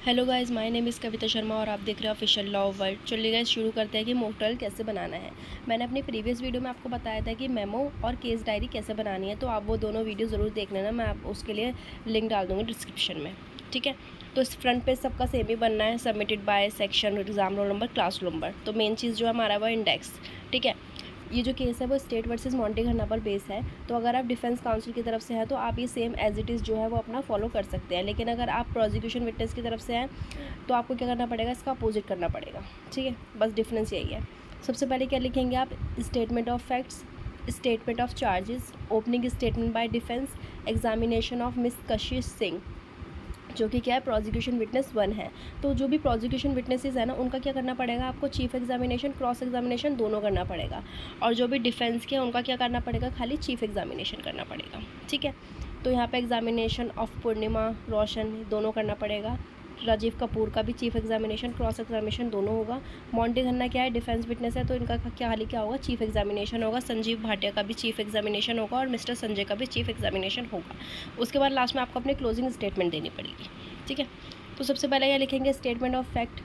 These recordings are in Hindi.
Hello guys, my name is Kavita Sharma और आप देख रहे हैं ऑफिशियल लॉ वर्ल्ड। चलिए गाइस शुरू करते हैं कि मॉक ट्रायल कैसे बनाना है। मैंने अपनी प्रीवियस वीडियो में आपको बताया था कि मेमो और केस डायरी कैसे बनानी है, तो आप वो दोनों वीडियो ज़रूर देख लेना। मैं आप उसके लिए लिंक डाल दूँगी डिस्क्रिप्शन में, ठीक है। तो इस फ्रंट पेज सबका सेम ही बनना है, submitted by section, exam roll number, class roll number. तो मेन चीज़ जो है हमारा वो इंडेक्स, ठीक है। ये जो केस है वो स्टेट वर्सेस मॉन्टी घन्ना पर बेस है। तो अगर आप डिफेंस काउंसिल की तरफ से हैं तो आप ये सेम एज इट इज़ जो है वो अपना फॉलो कर सकते हैं, लेकिन अगर आप प्रोसिक्यूशन विटनेस की तरफ से हैं तो आपको क्या करना पड़ेगा, इसका अपोजिट करना पड़ेगा, ठीक है। बस डिफरेंस यही है। सबसे पहले क्या लिखेंगे आप, statement of facts, statement of charges, opening statement by defence, examination of miss कशिश सिंह, जो कि क्या है प्रोसिक्यूशन विटनेस 1 है। तो जो भी प्रोसिक्यूशन विटनेसेस है ना, उनका क्या करना पड़ेगा आपको, चीफ एग्जामिनेशन, क्रॉस एग्जामिनेशन दोनों करना पड़ेगा। और जो भी डिफेंस के उनका क्या करना पड़ेगा, खाली चीफ एग्जामिनेशन करना पड़ेगा, ठीक है। तो यहाँ पे एग्जामिनेशन ऑफ पूर्णिमा, रोशन दोनों करना पड़ेगा। राजीव कपूर का भी चीफ एग्जामिनेशन, क्रॉस एग्जामिनेशन दोनों होगा। मॉन्टी घन्ना क्या है, डिफेंस विटनेस है, तो इनका क्या हाल क्या होगा, चीफ एग्जामिनेशन होगा। संजीव भाटिया का भी चीफ एग्जामिनेशन होगा और मिस्टर संजय का भी चीफ एग्जामिनेशन होगा। उसके बाद लास्ट में आपको अपनी क्लोजिंग स्टेटमेंट देनी पड़ेगी, ठीक है। तो सबसे पहले यह लिखेंगे स्टेटमेंट ऑफ फैक्ट,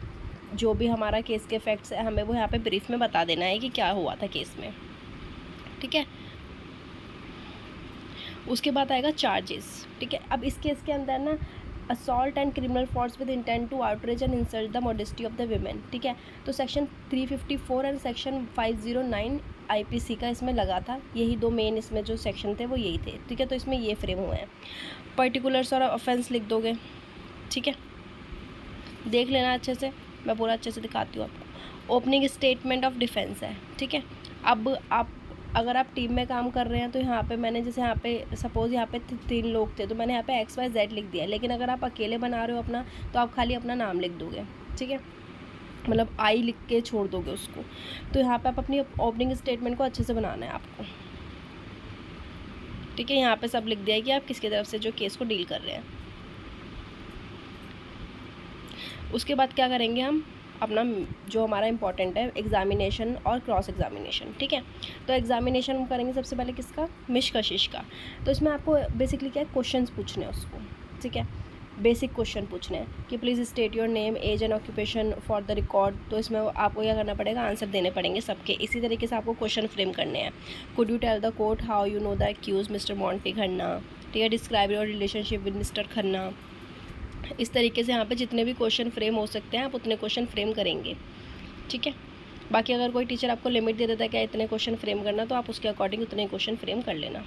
जो भी हमारा केस के फैक्ट्स है हमें वो यहाँ पे ब्रीफ में बता देना है कि क्या हुआ था केस में, ठीक है। उसके बाद आएगा चार्जेस, ठीक है। अब इस केस के अंदर ना assault and criminal force with intent to outrage and insult the modesty of the women, ठीक है। तो सेक्शन 354 एंड सेक्शन 509 आईपीसी का इसमें लगा था। यही दो मेन इसमें जो सेक्शन थे वो यही थे, ठीक है। तो इसमें ये फ्रेम हुए हैं। पर्टिकुलर्स और ऑफेंस लिख दोगे, ठीक है। देख लेना अच्छे से, मैं पूरा अच्छे से दिखाती हूँ आपको। ओपनिंग स्टेटमेंट ऑफ डिफेंस है, ठीक है। अब आप अगर आप टीम में काम कर रहे हैं तो यहाँ पे मैंने जैसे यहाँ पे सपोज़ यहाँ पे 3 लोग थे तो मैंने यहाँ पे XYZ लिख दिया। लेकिन अगर आप अकेले बना रहे हो अपना, तो आप खाली अपना नाम लिख दोगे, ठीक है। मतलब आई लिख के छोड़ दोगे उसको। तो यहाँ पे आप अपनी ओपनिंग स्टेटमेंट को अच्छे से बनाना है आपको, ठीक है। यहाँ पे सब लिख दिया है कि आप किसकी तरफ से जो केस को डील कर रहे हैं। उसके बाद क्या करेंगे हम, अपना जो हमारा इंपॉर्टेंट है एग्जामिनेशन और क्रॉस एग्जामिनेशन, ठीक है। तो एग्जामिनेशन हम करेंगे सबसे पहले किसका, मिश कशिश का। तो इसमें आपको बेसिकली क्या है, क्वेश्चंस पूछने हैं उसको, ठीक है। बेसिक क्वेश्चन पूछने हैं कि please state your name, age and occupation for the record. तो इसमें आपको क्या करना पड़ेगा, आंसर देने पड़ेंगे सबके। इसी तरीके से आपको क्वेश्चन फ्रेम करने हैं। Could you tell the court how you know the accused mister Monty Khanna, ठीक है। Describe your relationship with mister Khanna. इस तरीके से यहाँ पे जितने भी क्वेश्चन फ्रेम हो सकते हैं आप उतने क्वेश्चन फ्रेम करेंगे, ठीक है। बाकी अगर कोई टीचर आपको लिमिट दे देता है क्या इतने क्वेश्चन फ्रेम करना, तो आप उसके अकॉर्डिंग उतने क्वेश्चन फ्रेम कर लेना,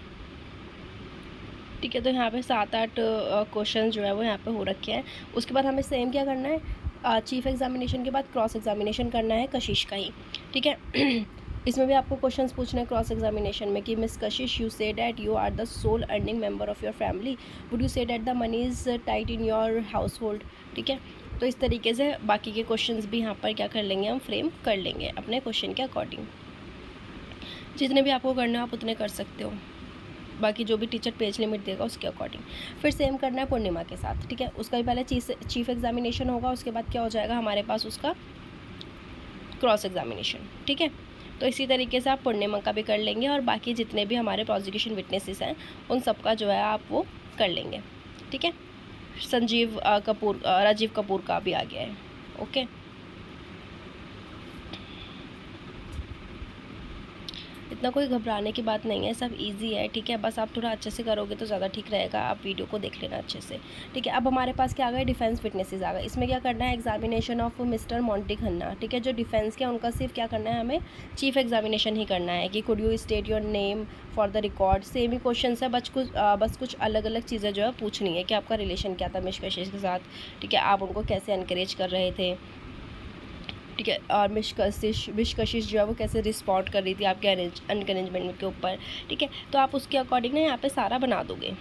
ठीक है। तो यहाँ पे 7-8 क्वेश्चन जो है वो यहाँ पे हो रखे हैं। उसके बाद हमें सेम क्या करना है, चीफ एग्जामिनेशन के बाद क्रॉस एग्जामिनेशन करना है कशिश का ही, ठीक है। इसमें भी आपको क्वेश्चंस पूछने हैं क्रॉस एग्जामिनेशन में कि miss Kashish, you say that you are the sole earning member of your family, would you say that the money is tight in your household, ठीक है। तो इस तरीके से बाकी के क्वेश्चंस भी यहाँ पर क्या कर लेंगे, हम फ्रेम कर लेंगे अपने क्वेश्चन के अकॉर्डिंग। जितने भी आपको करना है आप उतने कर सकते हो, बाकी जो भी टीचर पेज लिमिट देगा उसके अकॉर्डिंग। फिर सेम करना है पूर्णिमा के साथ, ठीक है। उसका भी पहले चीफ एग्जामिनेशन होगा, उसके बाद क्या हो जाएगा हमारे पास उसका क्रॉस एग्जामिनेशन, ठीक है। तो इसी तरीके से आप पूर्णिमा का भी कर लेंगे और बाकी जितने भी हमारे प्रोसिक्यूशन विटनेसेस हैं उन सब का जो है आप वो कर लेंगे, ठीक है। राजीव कपूर का भी आ गया है, ओके। इतना कोई घबराने की बात नहीं है, सब इजी है, ठीक है। बस आप थोड़ा अच्छे से करोगे तो ज़्यादा ठीक रहेगा। आप वीडियो को देख लेना अच्छे से, ठीक है। अब हमारे पास क्या आ गया, डिफेंस विटनेसेस आ गए। इसमें क्या करना है, examination of mister Monty Khanna, ठीक है। जो डिफेंस के उनका सिर्फ क्या करना है, हमें चीफ एग्जामिनेशन ही करना है कि could you state your name for the record. Same he question है, बस कुछ अलग अलग चीज़ें जो है पूछनी है कि आपका रिलेशन क्या था मिश कशिश के साथ, ठीक है। आप उनको कैसे इनकरेज कर रहे थे, ठीक है। और मिश कशिश जो है वो कैसे रिस्पॉन्ड कर रही थी आपके अनकरेजमेंट के ऊपर, ठीक है। तो आप उसके अकॉर्डिंग ना यहाँ पे सारा बना दोगे,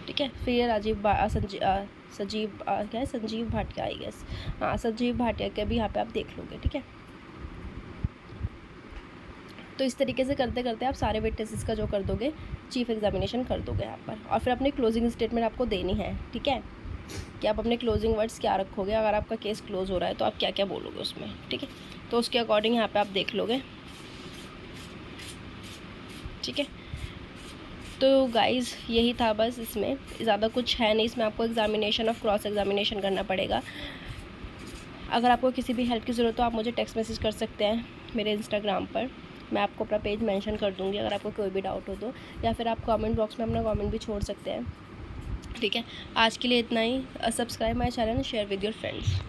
ठीक है। फिर संजीव भाटिया, आई गेस, हाँ संजीव भाटिया के भी यहाँ पे आप देख लोगे, ठीक है। तो इस तरीके से करते करते आप सारे विटनेसेस का जो कर दोगे, चीफ एग्जामिनेशन कर दोगे यहाँ पर। और फिर अपनी क्लोजिंग स्टेटमेंट आपको देनी है, ठीक है, कि आप अपने क्लोजिंग वर्ड्स क्या रखोगे। अगर आपका केस क्लोज हो रहा है तो आप क्या क्या बोलोगे उसमें, ठीक है। तो उसके अकॉर्डिंग यहाँ पे आप देख लोगे, ठीक है। तो गाइज़ यही था बस, इसमें ज़्यादा कुछ है नहीं। इसमें आपको एग्ज़ामिनेशन और क्रॉस एग्ज़ामिनेशन करना पड़ेगा। अगर आपको किसी भी हेल्प की ज़रूरत हो आप मुझे टेक्स्ट मैसेज कर सकते हैं मेरे इंस्टाग्राम पर, मैं आपको अपना पेज मेंशन कर दूँगी अगर आपको कोई भी डाउट हो तो, या फिर आप कमेंट बॉक्स में अपना कमेंट भी छोड़ सकते हैं। ठीक है, आज के लिए इतना ही। Subscribe my channel, share with your friends.